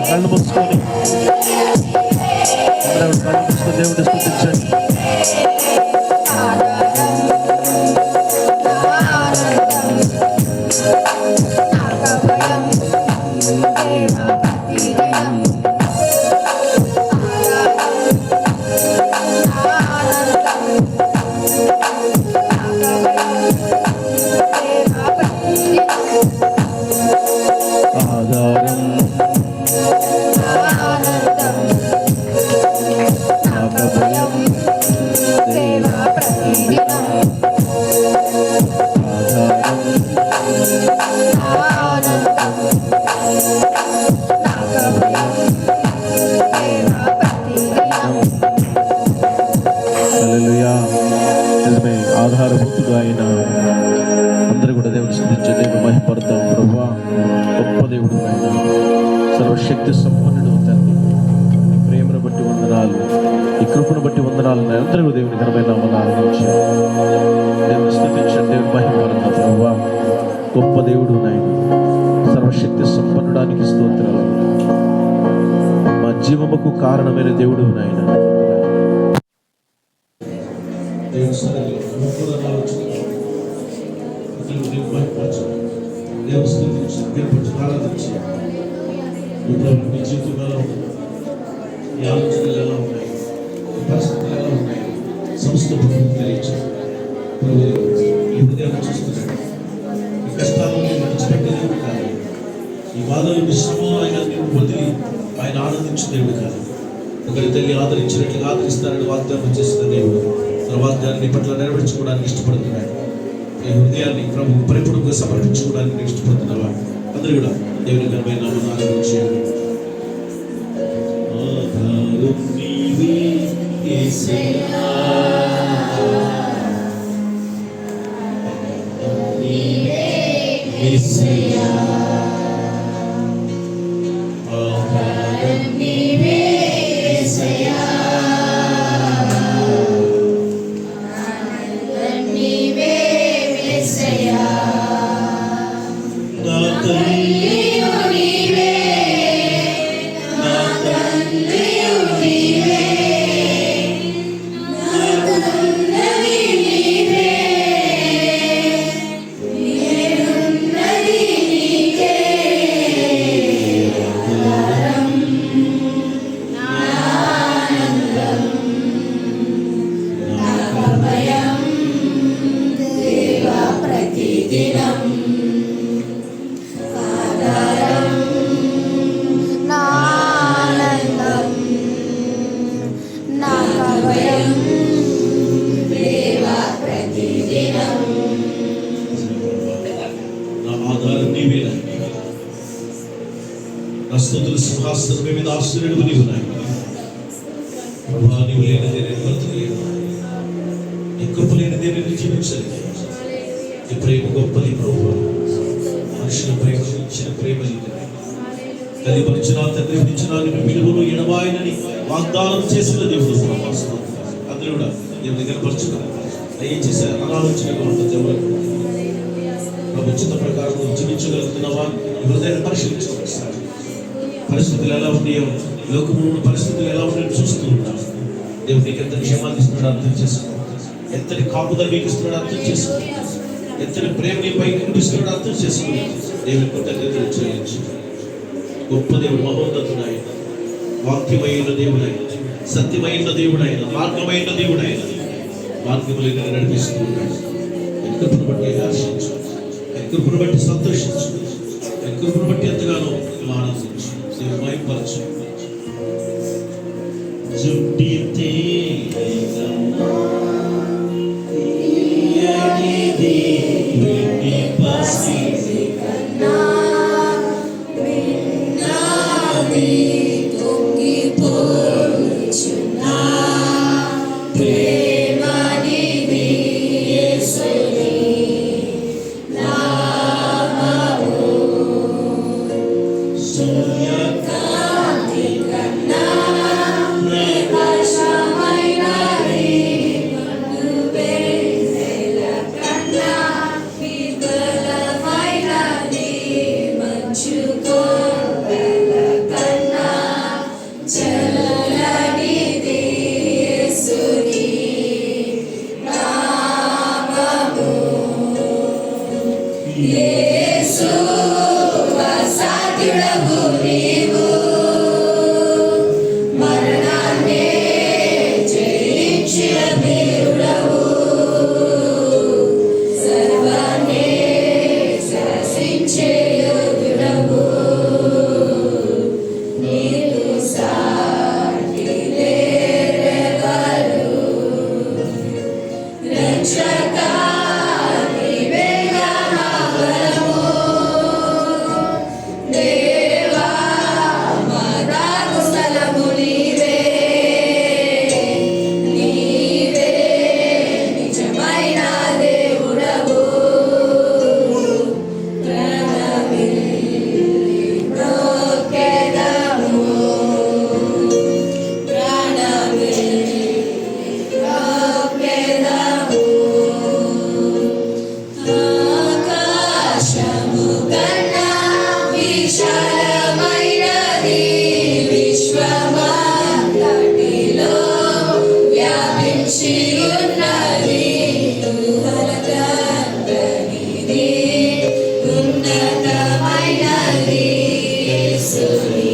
కళ్ళు మూసుకొని దేవుడు స్తుతించండి. ఆధారభూతుగా అయిన అందరూ కూడా దేవుడు స్తుతించే దేవుడు మహిమపడతాం. ప్రభువా, గొప్ప దేవుడు ఆయన, సర్వశక్తి సంపన్నుడు తండ్రి, ఈ ప్రేమను బట్టి వందనాలు, ఈ కృపను బట్టి వందనాలు. అందరూ దేవుని ఘనమైన నామమున ఆరాధించారు. దేవుడు స్తుతించండి, దేవుడు మహిమపడతాం. ప్రభువా, గొప్ప దేవుడు నాయన, సర్వశక్తి సంపన్నుడానికి స్తోత్రాలు. మా జీవముకు కారణమైన దేవుడు నాయన. మీ జీవితంలో ఈ ఆలోచనలు ఎలా ఉన్నాయి, ఈ పరిస్థితులు ఎలా ఉన్నాయి, సమస్త తెలియచారు. ఈ హృదయాన్ని చూస్తున్నాడు. ఈ కష్టాలను విడిచిపెట్టేదేవుడు కాదు, ఈ బాధలు విశ్రమం ఆయన నీవు వదిలి ఆయన ఆనందించిన దేవుడు కాదు. ఒకరి తల్లి ఆదరించినట్లుగా ఆదరిస్తారని వాగ్దానం చేసిన దేవుడు తన వాగ్దానాన్ని పట్ల నెరవేర్చుకోవడానికి ఇష్టపడుతున్నాడు. ఈ హృదయాన్ని ప్రభు పరిపూర్ణంగా సమర్పించుకోవడానికి ఇష్టపడుతున్నావా? అందరూ కూడా దేవుని ఘనమైన నామమున ఆరాధించండి. ఆధారం నీవే యేసయ్యా, నీవే యేసయ్యా, ఆధారం నీవే యేసయ్యా, ఆనందం నీవే యేసయ్యా, నా తల్లి నీవే సింహాసనం మీద ఆశ్చర్యుడు నీవు నాయన. ప్రభా నీవు లేనిదే నేను బ్రతకలేను, నీ కృప లేనిదే నేను జీవించలేను. నీ ప్రేమ గొప్పది ప్రభు. మనుషుల ప్రేమ ఇచ్చిన ప్రేమ ఇది. కలిపరిచిన తండ్రి ఇచ్చిన నిన్ను విలువను ఎడబాయనని వాగ్దానం చేసిన దేవుడు ప్రభా. అందరూ కూడా దేవుని కనపరచుకున్నారు. దయచేసి అనాలోచనగా ఉంటుంది ఎవరు ప్రభు చిత్త ప్రకారం జీవించగలుగుతున్నావా? హృదయాన్ని పరిశీలించుకోవాలి. పరిస్థితులు ఎలా ఉన్నాయో, లోకమున్న పరిస్థితులు ఎలా ఉన్నాయో చూస్తూ ఉంటాను. దేవుడు నీకు ఎంత క్షేమాన్ని ఇస్తున్నాడు అర్థం చేసుకో. ఎంతటి కాపుదల మీకు ఇస్తున్నాడు అర్థం చేసుకో. ఎంతటి ప్రేమ నీ పై కనిపిస్తున్నాడు అర్థం చేసుకుని దేవుని కృతజ్ఞతలు చెల్లించు. గొప్ప దేవుడు, మహోన్నతుడు ఆయన, వాక్యమైన దేవుడు ఆయన, సత్యమైన దేవుడు ఆయన, మార్గమైన దేవుడు ఆయన. మార్గములు నడిపిస్తూ ఉన్నాడు. కృపను బట్టి ఆశించు, కృపను బట్టి సంతోషించు, కృపను బట్టి ఎంతగానో ఆనందించు. దేవుడు మహిమపరచు. జుట్టితే ఉన్నతమైనది యేసుని